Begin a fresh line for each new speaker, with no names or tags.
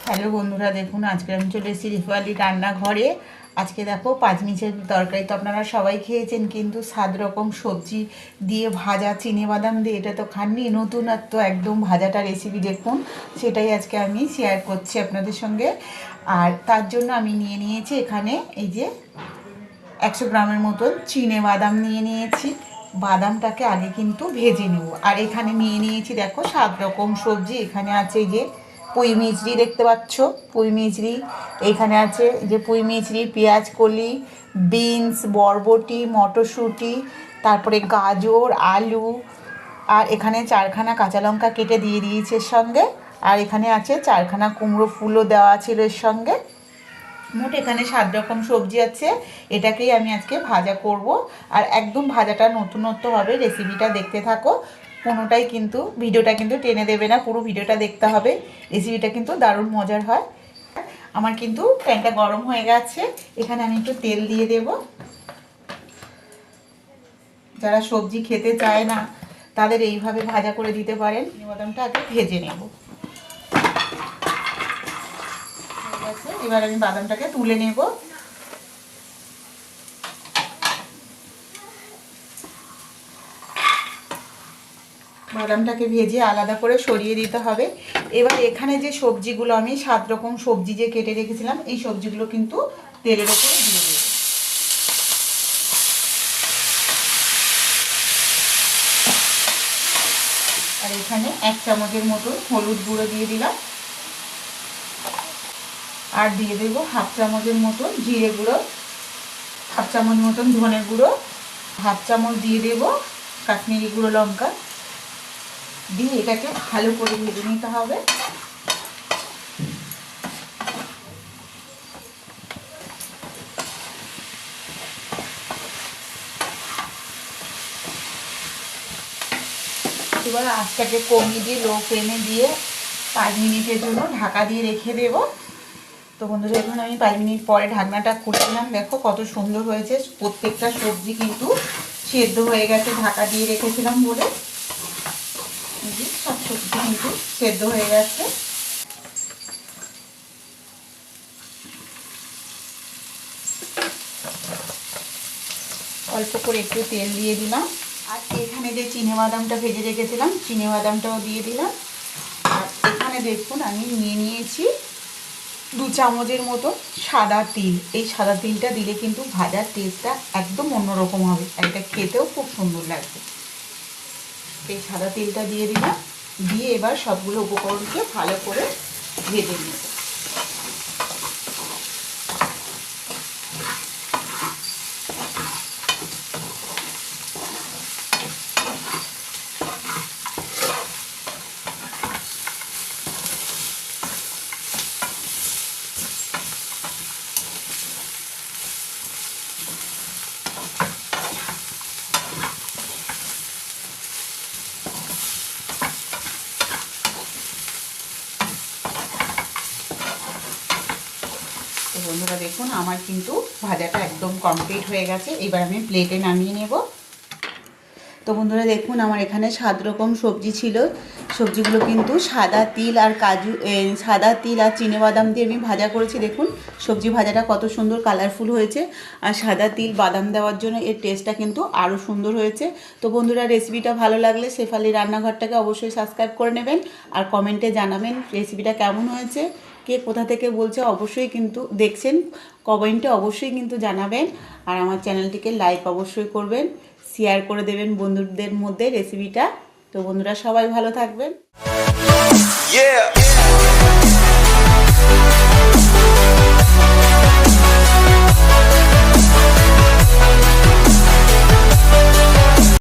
Hello বন্ধুরা, দেখুন আজকে আমি চলে এসেছি রিফালি রান্নাঘরে। আজকে দেখো পাঁচমিশের তরকারি তো আপনারা সবাই খেয়েছেন, কিন্তু 7 রকম সবজি দিয়ে ভাজা চিনেবাদাম দিয়ে এটা তো খাননি, নতুনত্ব একদম ভাজাটা রেসিপি দেখুন, সেটাই আজকে আমি শেয়ার করছি আপনাদের সঙ্গে। আর তার জন্য আমি নিয়ে নিয়েছি এখানে এই যে 100 গ্রামের মতন চিনেবাদাম নিয়ে নিয়েছি। বাদামটাকে আগে কিন্তু ভেজে নেব। আর এখানে নিয়ে নিয়েছি দেখো 7 রকম সবজি। এখানে আছে এই যে পুঁই মিচড়ি, দেখতে পাচ্ছ পুঁই মিচড়ি। এখানে আছে যে পুঁই মিচড়ি, পেঁয়াজ কলি, বিনস, বরবটি, মটরশুঁটি, তারপরে গাজর, আলু, আর এখানে 4খানা কাঁচা লঙ্কা কেটে দিয়ে দিয়েছে এর সঙ্গে। আর এখানে আছে 4খানা কুমড়ো ফুলও দেওয়া ছিল এর সঙ্গে। মোট এখানে 7 রকম সবজি আছে। এটাকেই আমি আজকে ভাজা করব। আর একদম ভাজাটা নতুনত্ব হবে, রেসিপিটা দেখতে থাকো। কোনোটাই কিন্তু ভিডিওটা কিন্তু টেনে দেবে না, পুরো ভিডিওটা দেখতে হবে। রেসিপিটা কিন্তু দারুণ মজার হয়। আমার কিন্তু প্যানটা গরম হয়ে গেছে, এখানে আমি একটু তেল দিয়ে দেব। যারা সবজি খেতে চায় না তাদের এইভাবে ভাজা করে দিতে পারেন। বাদামটা আগে ভেজে নেব। এবার আমি বাদামটাকে তুলে নেব। বাদামটাকে ভেজে আলাদা করে সরিয়ে দিতে হবে। এবার এখানে যে সবজিগুলো আমি 7 রকম সবজি যে কেটে রেখেছিলাম, এই সবজিগুলো কিন্তু তেলের ওপরে দিয়ে দেব। আর এখানে 1 চামচের মতন হলুদ গুঁড়ো দিয়ে দিলাম। আর দিয়ে দেবো 1/2 চামচের মতন জিরে গুঁড়ো, 1/2 চামচ মতন ধনে গুঁড়ো, 1/2 চামচ দিয়ে দেবো কাশ্মীরি গুঁড়ো লঙ্কা দিয়ে এটাকে ভালো করে ভেজে নিতে হবে। এবার আঁচটাকে কমিয়ে দিয়ে লো ফ্লেমে দিয়ে 5 মিনিটের জন্য ঢাকা দিয়ে রেখে দেব। তো বন্ধুরা, এখন আমি 5 মিনিট পরে ঢাকনাটা খুললাম। দেখো কত সুন্দর হয়েছে, প্রত্যেকটা সবজি কিন্তু সেদ্ধ হয়ে গেছে ঢাকা দিয়ে রেখেছিলাম বলে। সব সবজি কিন্তু সেদ্ধ হয়ে গেছে। অল্প করে একটু তেল দিয়ে দিলাম। আর এখানে যে চিনেবাদামটা ভেজে রেখেছিলাম, চিনেবাদামটাও দিয়ে দিলাম। আর এখানে দেখুন আমি নিয়ে নিয়েছি 2 চামচের মতো সাদা তিল। এই সাদা তিলটা দিলে কিন্তু ভাজার টেস্টটা একদম অন্যরকম হবে, আর এটা খেতেও খুব সুন্দর লাগবে। এই সাদা তিলটা দিয়ে দিলাম, দিয়ে এবার সবগুলো উপকরণকে ভালো করে ভেজে নেব। তো বন্ধুরা দেখুন আমার কিন্তু ভাজাটা একদম কমপ্লিট হয়ে গেছে। এবার আমি প্লেটে নামিয়ে নেব। তো বন্ধুরা দেখুন আমার এখানে 7 রকম সবজি ছিল। সবজিগুলো কিন্তু সাদা তিল আর সাদা তিল আর চিনেবাদাম দিয়ে আমি ভাজা করেছি। দেখুন সবজি ভাজাটা কত সুন্দর কালারফুল হয়েছে, আর সাদা তিল বাদাম দেওয়ার জন্য এর টেস্টটা কিন্তু আরও সুন্দর হয়েছে। তো বন্ধুরা, রেসিপিটা ভালো লাগলে শেফালি রান্নাঘরটাকে অবশ্যই সাবস্ক্রাইব করে নেবেন, আর কমেন্টে জানাবেন রেসিপিটা কেমন হয়েছে। কে কোথা থেকে বলছে অবশ্যই কিন্তু দেখছেন, কমেন্টে অবশ্যই কিন্তু জানাবেন। আর আমার চ্যানেলটিকে লাইক অবশ্যই করবেন, শেয়ার করে দেবেন বন্ধুদের মধ্যে রেসিপিটা। তো বন্ধুরা সবাই ভালো থাকবেন।